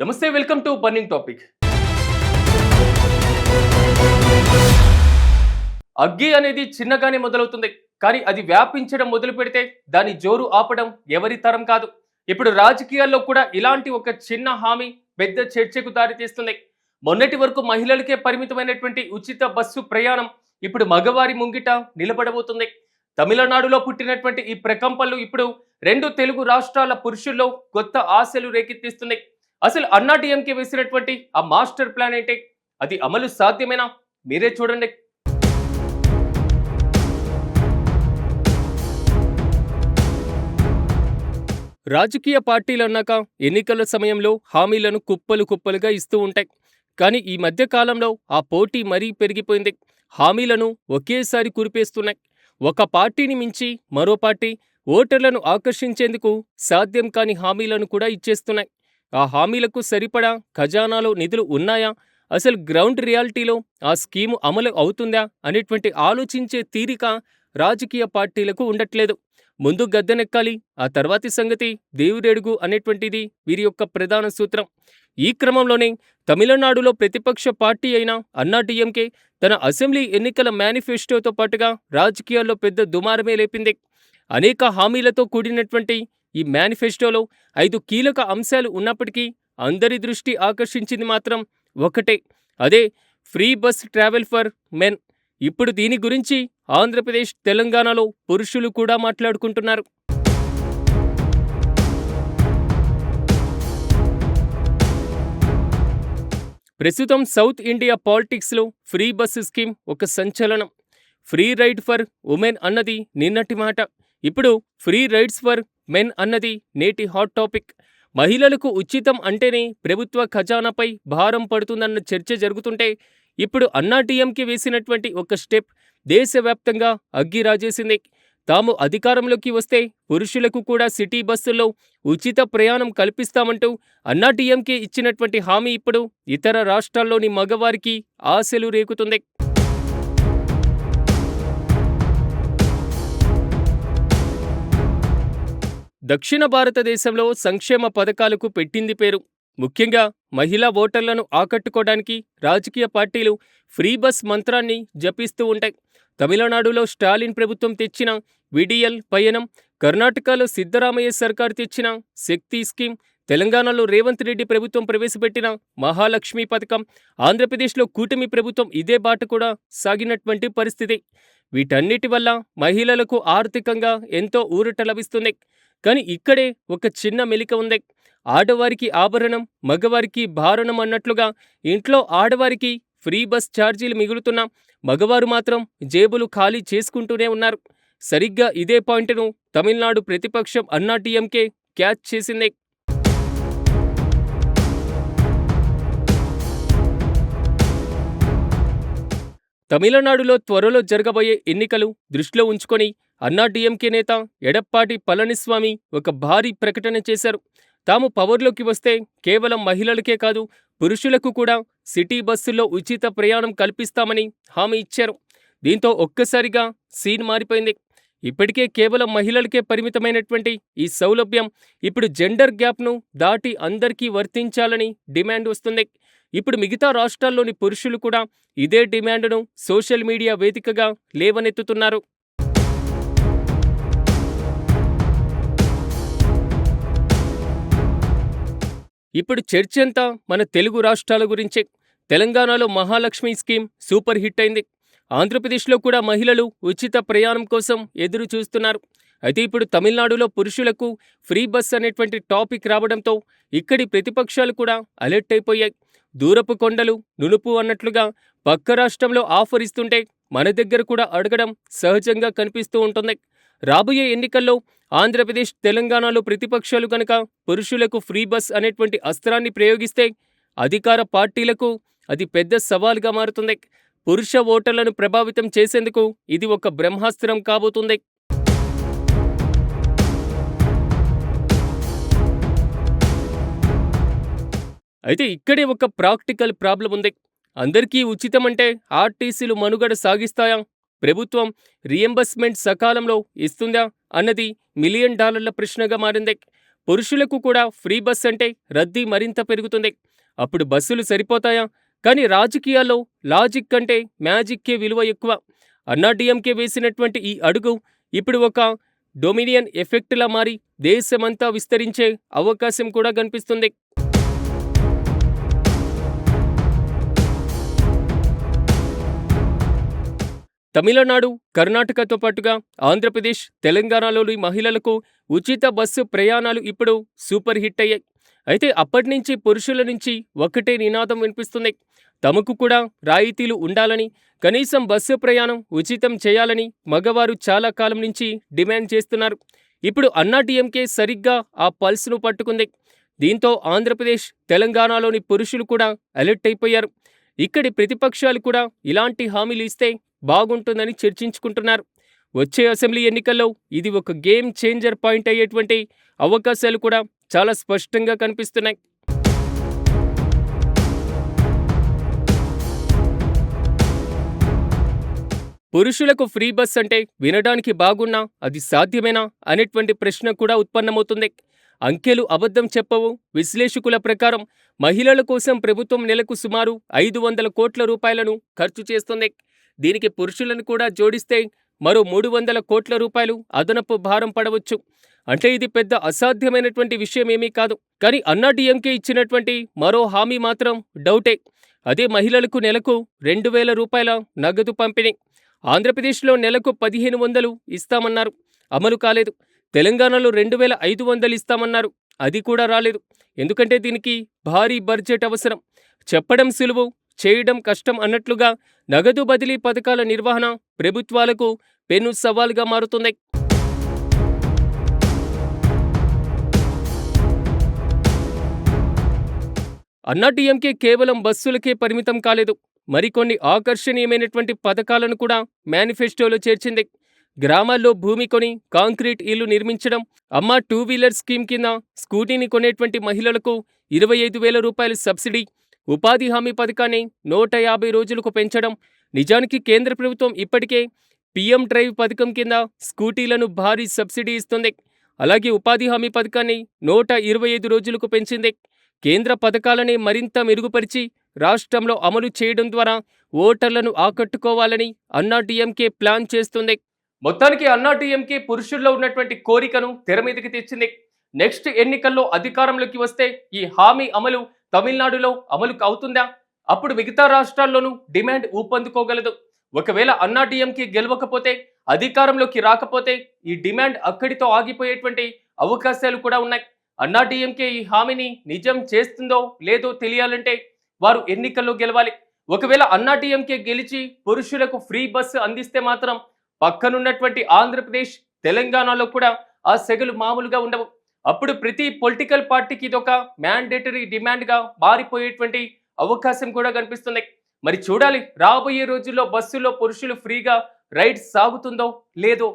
నమస్తే, welcome to burning topic. అగ్గి అనేది చిన్నగానే మొదలవుతుంది, కానీ అది వ్యాపించడం మొదలు పెడితే దాని జోరు ఆపడం ఎవరి తరం కాదు. ఇప్పుడు రాజకీయాల్లో కూడా ఇలాంటి ఒక చిన్న హామీ పెద్ద చర్చకు దారితీస్తుంది. మొన్నటి వరకు మహిళలకే పరిమితమైనటువంటి ఉచిత బస్సు ప్రయాణం ఇప్పుడు మగవారి ముంగిట నిలబడబోతుంది. తమిళనాడులో పుట్టినటువంటి ఈ ప్రకంపనలు ఇప్పుడు రెండు తెలుగు రాష్ట్రాల పురుషుల్లో కొత్త ఆశలు రేకెత్తిస్తుంది. అసలు అన్నా డిఎంకే వేసినటువంటి ఆ మాస్టర్ ప్లాన్ ఏంటి? అది అమలు సాధ్యమేనా? మీరే చూడండి. రాజకీయ పార్టీలు అన్నాక ఎన్నికల సమయంలో హామీలను కుప్పలు కుప్పలుగా ఇస్తూ ఉంటాయి. కానీ ఈ మధ్య కాలంలో ఆ పోటీ మరీ పెరిగిపోయింది. హామీలను ఒకేసారి కురిపేస్తున్నాయి. ఒక పార్టీని మించి మరో పార్టీ ఓటర్లను ఆకర్షించేందుకు సాధ్యం కాని హామీలను కూడా ఇచ్చేస్తున్నాయి. ఆ హామీలకు సరిపడా ఖజానాలో నిధులు ఉన్నాయా, అసలు గ్రౌండ్ రియాలిటీలో ఆ స్కీము అమలు అవుతుందా అనేటువంటి ఆలోచించే తీరిక రాజకీయ పార్టీలకు ఉండట్లేదు. ముందు గద్దెనెక్కాలి, ఆ తర్వాతి సంగతి దేవుడెడుగు అనేటువంటిది వీరి యొక్క ప్రధాన సూత్రం. ఈ క్రమంలోనే తమిళనాడులో ప్రతిపక్ష పార్టీ అయిన అన్నా డిఎంకే తన అసెంబ్లీ ఎన్నికల మేనిఫెస్టోతో పాటుగా రాజకీయాల్లో పెద్ద దుమారమే లేపింది. అనేక హామీలతో కూడినటువంటి ఈ మేనిఫెస్టోలో 5 కీలక అంశాలు ఉన్నప్పటికీ అందరి దృష్టి ఆకర్షించింది మాత్రం ఒకటే, అదే free bus travel for men. ఇప్పుడు దీని గురించి ఆంధ్రప్రదేశ్, తెలంగాణలో పురుషులు కూడా మాట్లాడుకుంటున్నారు. ప్రస్తుతం సౌత్ ఇండియా పాలిటిక్స్లో ఫ్రీ బస్ స్కీమ్ ఒక సంచలనం. ఫ్రీ రైడ్ ఫర్ ఉమెన్ అన్నది నిన్నటి మాట. ఇప్పుడు ఫ్రీ రైడ్స్ ఫర్ మెన్ అన్నది నేటి హాట్ టాపిక్. మహిళలకు ఉచితం అంటేనే ప్రభుత్వ ఖజానాపై భారం పడుతుందన్న చర్చ జరుగుతుంటే, ఇప్పుడు అన్నా డిఎంకే వేసినటువంటి ఒక స్టెప్ దేశవ్యాప్తంగా అగ్గి రాజేసింది. తాము అధికారంలోకి వస్తే పురుషులకు కూడా సిటీ బస్సుల్లో ఉచిత ప్రయాణం కల్పిస్తామంటూ అన్నా డిఎంకే ఇచ్చినటువంటి హామీ ఇప్పుడు ఇతర రాష్ట్రాల్లోని మగవారికి ఆశలు రేకుతుంది. దక్షిణ భారతదేశంలో సంక్షేమ పథకాలకు పెట్టింది పేరు. ముఖ్యంగా మహిళా ఓటర్లను ఆకట్టుకోవడానికి రాజకీయ పార్టీలు ఫ్రీ బస్ మంత్రాన్ని జపిస్తూ ఉంటాయి. తమిళనాడులో స్టాలిన్ ప్రభుత్వం తెచ్చిన విడియల్ పయనం, కర్ణాటకలో సిద్ధరామయ్య సర్కారు తెచ్చిన శక్తి స్కీమ్, తెలంగాణలో రేవంత్ రెడ్డి ప్రభుత్వం ప్రవేశపెట్టిన మహాలక్ష్మి పథకం, ఆంధ్రప్రదేశ్లో కూటమి ప్రభుత్వం ఇదే బాట కూడా సాగినటువంటి పరిస్థితి. వీటన్నిటి వల్ల మహిళలకు ఆర్థికంగా ఎంతో ఊరట లభిస్తుంది. కానీ ఇక్కడే ఒక చిన్న మెలిక ఉంది. ఆడవారికి ఆభరణం, మగవారికి భారణం అన్నట్లుగా ఇంట్లో ఆడవారికి ఫ్రీ బస్ ఛార్జీలు మిగులుతున్నా మగవారు మాత్రం జేబులు ఖాళీ చేసుకుంటూనే ఉన్నారు. సరిగ్గా ఇదే పాయింట్ను తమిళనాడు ప్రతిపక్షం అన్నా డిఎంకే క్యాచ్ చేసింది. తమిళనాడులో త్వరలో జరగబోయే ఎన్నికలు దృష్టిలో ఉంచుకొని అన్నా డిఎంకే నేత ఎడప్పాడి పళనిస్వామి ఒక భారీ ప్రకటన చేశారు. తాము పవర్లోకి వస్తే కేవలం మహిళలకే కాదు, పురుషులకు కూడా సిటీ బస్సుల్లో ఉచిత ప్రయాణం కల్పిస్తామని హామీ ఇచ్చారు. దీంతో ఒక్కసారిగా సీన్ మారిపోయింది. ఇప్పటికే కేవలం మహిళలకే పరిమితమైనటువంటి ఈ సౌలభ్యం ఇప్పుడు జెండర్ గ్యాప్ను దాటి అందరికీ వర్తించాలని డిమాండ్ వస్తుంది. ఇప్పుడు మిగతా రాష్ట్రాల్లోని పురుషులు కూడా ఇదే డిమాండ్ను సోషల్ మీడియా వేదికగా లేవనెత్తుతున్నారు. ఇప్పుడు చర్చంతా మన తెలుగు రాష్ట్రాల గురించే. తెలంగాణలో మహాలక్ష్మి స్కీమ్ సూపర్ హిట్ అయింది. ఆంధ్రప్రదేశ్లో కూడా మహిళలు ఉచిత ప్రయాణం కోసం ఎదురు చూస్తున్నారు. అయితే ఇప్పుడు తమిళనాడులో పురుషులకు ఫ్రీ బస్ అనేటువంటి టాపిక్ రావడంతో ఇక్కడి ప్రతిపక్షాలు కూడా అలర్ట్ అయిపోయాయి. దూరపు కొండలు నునుపు అన్నట్లుగా పక్క రాష్ట్రంలో ఆఫర్ ఇస్తుంటే మన దగ్గర కూడా అడగడం సహజంగా కనిపిస్తూ ఉంటుంది. రాబోయే ఎన్నికల్లో ఆంధ్రప్రదేశ్, తెలంగాణలో ప్రతిపక్షాలు కనుక పురుషులకు ఫ్రీ బస్ అనేటువంటి అస్త్రాన్ని ప్రయోగిస్తే అధికార పార్టీలకు అది పెద్ద సవాల్గా మారుతుంది. పురుష ఓటర్లను ప్రభావితం చేసేందుకు ఇది ఒక బ్రహ్మాస్త్రం కాబోతుంది. అయితే ఇక్కడే ఒక ప్రాక్టికల్ ప్రాబ్లం ఉంది. అందరికీ ఉచితమంటే ఆర్టీసీలు మనుగడ సాగిస్తాయా? ప్రభుత్వం రీఎంబర్స్మెంట్ సకాలంలో ఇస్తుందా అన్నది $1,000,000 ప్రశ్నగా మారింది. పురుషులకు కూడా ఫ్రీ బస్ అంటే రద్దీ మరింత పెరుగుతుంది. అప్పుడు బస్సులు సరిపోతాయా? కానీ రాజకీయాల్లో లాజిక్ కంటే మ్యాజిక్కే విలువ ఎక్కువ. అన్నాడీఎంకే వేసినటువంటి ఈ అడుగు ఇప్పుడు ఒక డొమినియన్ ఎఫెక్ట్‌లా మారి దేశమంతా విస్తరించే అవకాశం కూడా కనిపిస్తుంది. తమిళనాడు, కర్ణాటకతో పాటుగా ఆంధ్రప్రదేశ్, తెలంగాణలోని మహిళలకు ఉచిత బస్సు ప్రయాణాలు ఇప్పుడు సూపర్ హిట్ అయ్యాయి. అయితే అప్పటినుంచి పురుషుల నుంచి ఒకటే నినాదం వినిపిస్తుంది. తమకు కూడా రాయితీలు ఉండాలని, కనీసం బస్సు ప్రయాణం ఉచితం చేయాలని మగవారు చాలా కాలం నుంచి డిమాండ్ చేస్తున్నారు. ఇప్పుడు అన్నాడీఎంకే సరిగ్గా ఆ పల్స్‌ను పట్టుకుంది. దీంతో ఆంధ్రప్రదేశ్, తెలంగాణలోని పురుషులు కూడా అలర్ట్ అయిపోయారు. ఇక్కడి ప్రతిపక్షాలు కూడా ఇలాంటి హామీలు ఇస్తే బాగుంటుందని చర్చించుకుంటున్నారు. వచ్చే అసెంబ్లీ ఎన్నికల్లో ఇది ఒక గేమ్ చేంజర్ పాయింట్ అయ్యేటువంటి అవకాశాలు కూడా చాలా స్పష్టంగా కనిపిస్తున్నాయి. పురుషులకు ఫ్రీ బస్ అంటే వినడానికి బాగున్నా అది సాధ్యమేనా అనేటువంటి ప్రశ్న కూడా ఉత్పన్నమవుతుంది. అంకెలు అబద్ధం చెప్పవు. విశ్లేషకుల ప్రకారం మహిళల కోసం ప్రభుత్వం నెలకు సుమారు 500 కోట్ల రూపాయలను ఖర్చు చేస్తుంది. దీనికి పురుషులను కూడా జోడిస్తే మరో 300 కోట్ల రూపాయలు అదనపు భారం పడవచ్చు. అంటే ఇది పెద్ద అసాధ్యమైనటువంటి విషయమేమీ కాదు. కానీ అన్నాడీఎంకే ఇచ్చినటువంటి మరో హామీ మాత్రం డౌటే. అదే మహిళలకు నెలకు 2000 రూపాయల నగదు పంపిణీ. ఆంధ్రప్రదేశ్లో నెలకు 1500 ఇస్తామన్నారు, అమలు కాలేదు. తెలంగాణలో 2500 ఇస్తామన్నారు, అది కూడా రాలేదు. ఎందుకంటే దీనికి భారీ బడ్జెట్ అవసరం. చెప్పడం సులువు, చేయడం కష్టం అన్నట్లుగా నగదు బదిలీ పథకాల నిర్వహణ ప్రభుత్వాలకు పెను సవాల్గా మారుతుంది. అన్నాడీఎంకే కేవలం బస్సులకే పరిమితం కాలేదు. మరికొన్ని ఆకర్షణీయమైనటువంటి పథకాలను కూడా మేనిఫెస్టోలో చేర్చింది. గ్రామాల్లో భూమి కొని కాంక్రీట్ ఇల్లు నిర్మించడం, అమ్మ 2 వీలర్ స్కీమ్ కింద స్కూటీని కొనేటువంటి మహిళలకు 25,000 రూపాయల సబ్సిడీ, ఉపాధి హామీ పథకాన్ని 150 రోజులకు పెంచడం. నిజానికి కేంద్ర ప్రభుత్వం ఇప్పటికే పీఎం డ్రైవ్ పథకం కింద స్కూటీలను భారీ సబ్సిడీ ఇస్తుంది. అలాగే ఉపాధి హామీ పథకాన్ని 125 రోజులకు పెంచింది. కేంద్ర పథకాలని మరింత మెరుగుపరిచి రాష్ట్రంలో అమలు చేయడం ద్వారా ఓటర్లను ఆకట్టుకోవాలని అన్నాడీఎంకే ప్లాన్ చేస్తుంది. మొత్తానికి అన్నాడీఎంకే పురుషుల్లో ఉన్నటువంటి కోరికను తెర మీదకి తెచ్చింది. నెక్స్ట్ ఎన్నికల్లో అధికారంలోకి వస్తే ఈ హామీ అమలు తమిళనాడులో అమలు అవుతుందా? అప్పుడు మిగతా రాష్ట్రాల్లోనూ డిమాండ్ ఊపందుకోగలదు. ఒకవేళ అన్నాడీఎంకే గెలవకపోతే, అధికారంలోకి రాకపోతే ఈ డిమాండ్ అక్కడితో ఆగిపోయేటువంటి అవకాశాలు కూడా ఉన్నాయి. అన్నాడీఎంకే ఈ హామీని నిజం చేస్తుందో లేదో తెలియాలంటే వారు ఎన్నికల్లో గెలవాలి. ఒకవేళ అన్నాడీఎంకే గెలిచి పురుషులకు ఫ్రీ బస్సు అందిస్తే మాత్రం పక్కనున్నటువంటి ఆంధ్రప్రదేశ్, తెలంగాణలో కూడా ఆ సెగలు మామూలుగా ఉండవు. అప్పుడు ప్రతి పొలిటికల్ పార్టీకి ఇదొక మ్యాండేటరీ డిమాండ్గా మారిపోయేటువంటి అవకాశం కూడా కనిపిస్తుంది. మరి చూడాలి రాబోయే రోజుల్లో బస్సులో పురుషులు ఫ్రీగా రైడ్ సాగుతుందో లేదో.